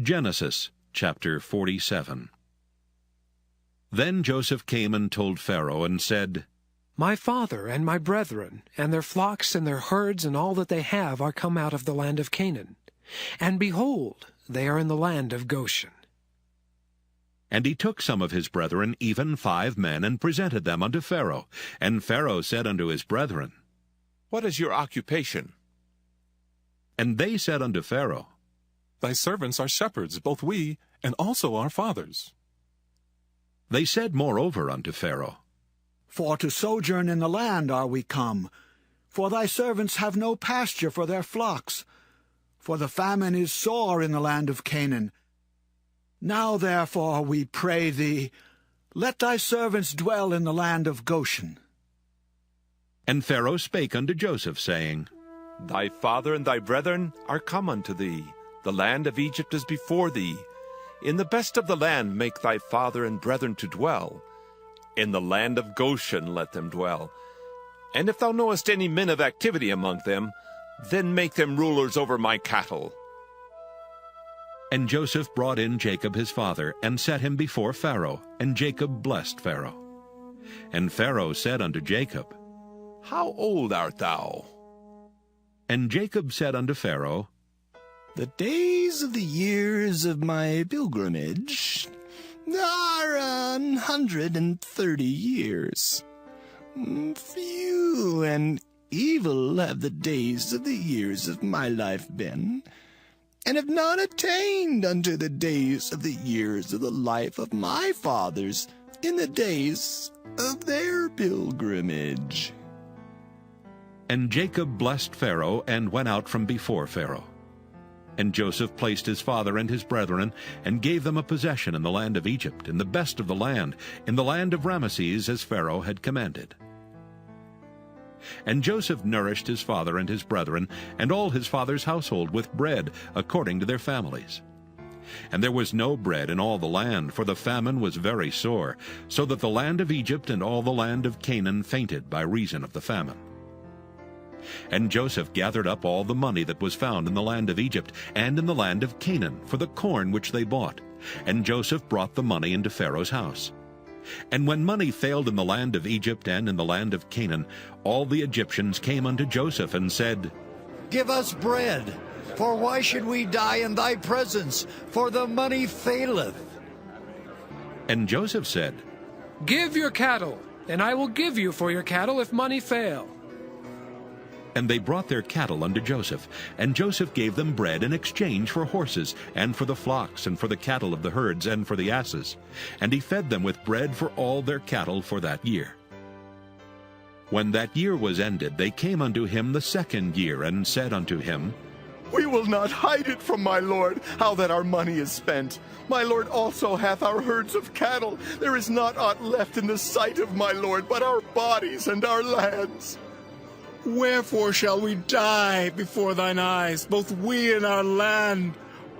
Genesis chapter 47. Then Joseph came and told Pharaoh, and said, My father and my brethren, and their flocks and their herds and all that they have are come out of the land of Canaan. And behold, they are in the land of Goshen. And he took some of his brethren, even 5 men, and presented them unto Pharaoh. And Pharaoh said unto his brethren, What is your occupation? And they said unto Pharaoh, Thy servants are shepherds, both we, and also our fathers. They said moreover unto Pharaoh, For to sojourn in the land are we come. For thy servants have no pasture for their flocks. For the famine is sore in the land of Canaan. Now therefore, we pray thee, let thy servants dwell in the land of Goshen. And Pharaoh spake unto Joseph, saying, Thy father and thy brethren are come unto thee. The land of Egypt is before thee. In the best of the land make thy father and brethren to dwell. In the land of Goshen let them dwell. And if thou knowest any men of activity among them, then make them rulers over my cattle. And Joseph brought in Jacob his father, and set him before Pharaoh, and Jacob blessed Pharaoh. And Pharaoh said unto Jacob, How old art thou? And Jacob said unto Pharaoh, The days of the years of my pilgrimage are 130 years. Few and evil have the days of the years of my life been, and have not attained unto the days of the years of the life of my fathers in the days of their pilgrimage. And Jacob blessed Pharaoh, and went out from before Pharaoh. And Joseph placed his father and his brethren, and gave them a possession in the land of Egypt, in the best of the land, in the land of Ramesses, as Pharaoh had commanded. And Joseph nourished his father and his brethren, and all his father's household, with bread, according to their families. And there was no bread in all the land, for the famine was very sore, so that the land of Egypt and all the land of Canaan fainted by reason of the famine. And Joseph gathered up all the money that was found in the land of Egypt and in the land of Canaan for the corn which they bought. And Joseph brought the money into Pharaoh's house. And when money failed in the land of Egypt and in the land of Canaan, all the Egyptians came unto Joseph and said, Give us bread, for why should we die in thy presence? For the money faileth. And Joseph said, Give your cattle, and I will give you for your cattle if money fail. And they brought their cattle unto Joseph, and Joseph gave them bread in exchange for horses, and for the flocks, and for the cattle of the herds, and for the asses. And he fed them with bread for all their cattle for that year. When that year was ended, they came unto him the 2nd year, and said unto him, We will not hide it from my lord, how that our money is spent. My lord also hath our herds of cattle. There is not aught left in the sight of my lord, but our bodies and our lands. Wherefore shall we die before thine eyes, both we and our land?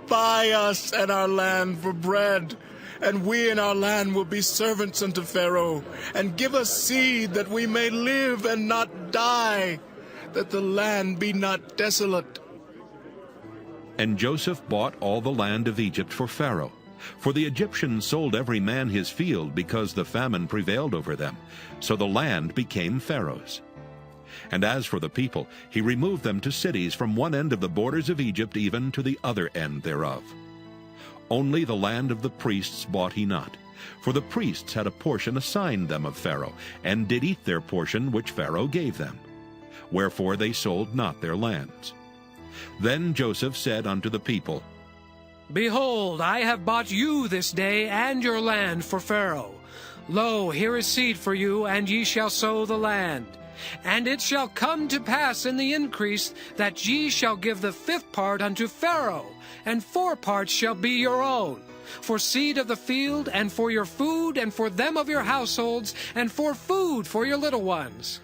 Buy us and our land for bread, and we and our land will be servants unto Pharaoh. And give us seed, that we may live and not die, that the land be not desolate. And Joseph bought all the land of Egypt for Pharaoh. For the Egyptians sold every man his field, because the famine prevailed over them. So the land became Pharaoh's. And as for the people, he removed them to cities from one end of the borders of Egypt even to the other end thereof. Only the land of the priests bought he not, for the priests had a portion assigned them of Pharaoh, and did eat their portion which Pharaoh gave them. Wherefore they sold not their lands. Then Joseph said unto the people, Behold, I have bought you this day and your land for Pharaoh. Lo, here is seed for you, and ye shall sow the land. And it shall come to pass in the increase that ye shall give the 5th part unto Pharaoh, and 4 parts shall be your own, for seed of the field, and for your food, and for them of your households, and for food for your little ones.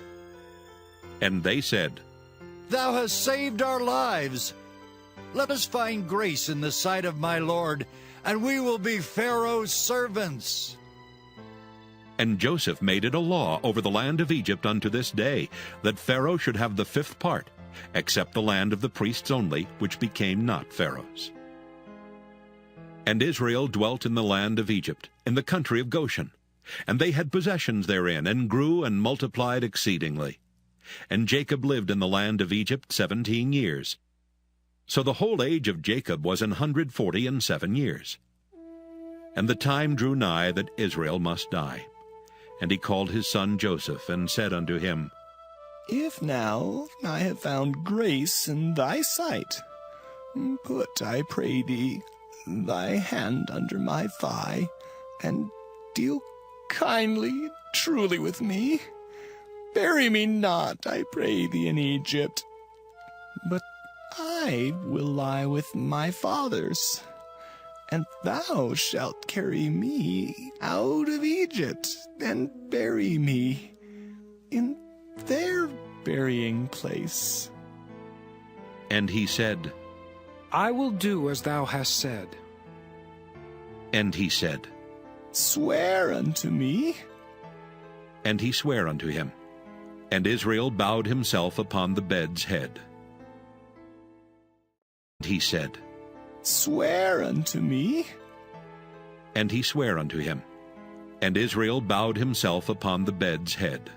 And they said, Thou hast saved our lives. Let us find grace in the sight of my lord, and we will be Pharaoh's servants. And Joseph made it a law over the land of Egypt unto this day, that Pharaoh should have the 5th part, except the land of the priests only, which became not Pharaoh's. And Israel dwelt in the land of Egypt, in the country of Goshen. And they had possessions therein, and grew and multiplied exceedingly. And Jacob lived in the land of Egypt 17 years. So the whole age of Jacob was 147 years. And the time drew nigh that Israel must die. And he called his son Joseph, and said unto him, If now I have found grace in thy sight, put, I pray thee, thy hand under my thigh, and deal kindly, truly with me. Bury me not, I pray thee, in Egypt, but I will lie with my fathers, and thou shalt carry me out of Egypt, and bury me in their burying place. And he said, I will do as thou hast said. And he said, Swear unto me. And he sware unto him. And Israel bowed himself upon the bed's head. And he said, Swear unto me. And he sware unto him. And Israel bowed himself upon the bed's head.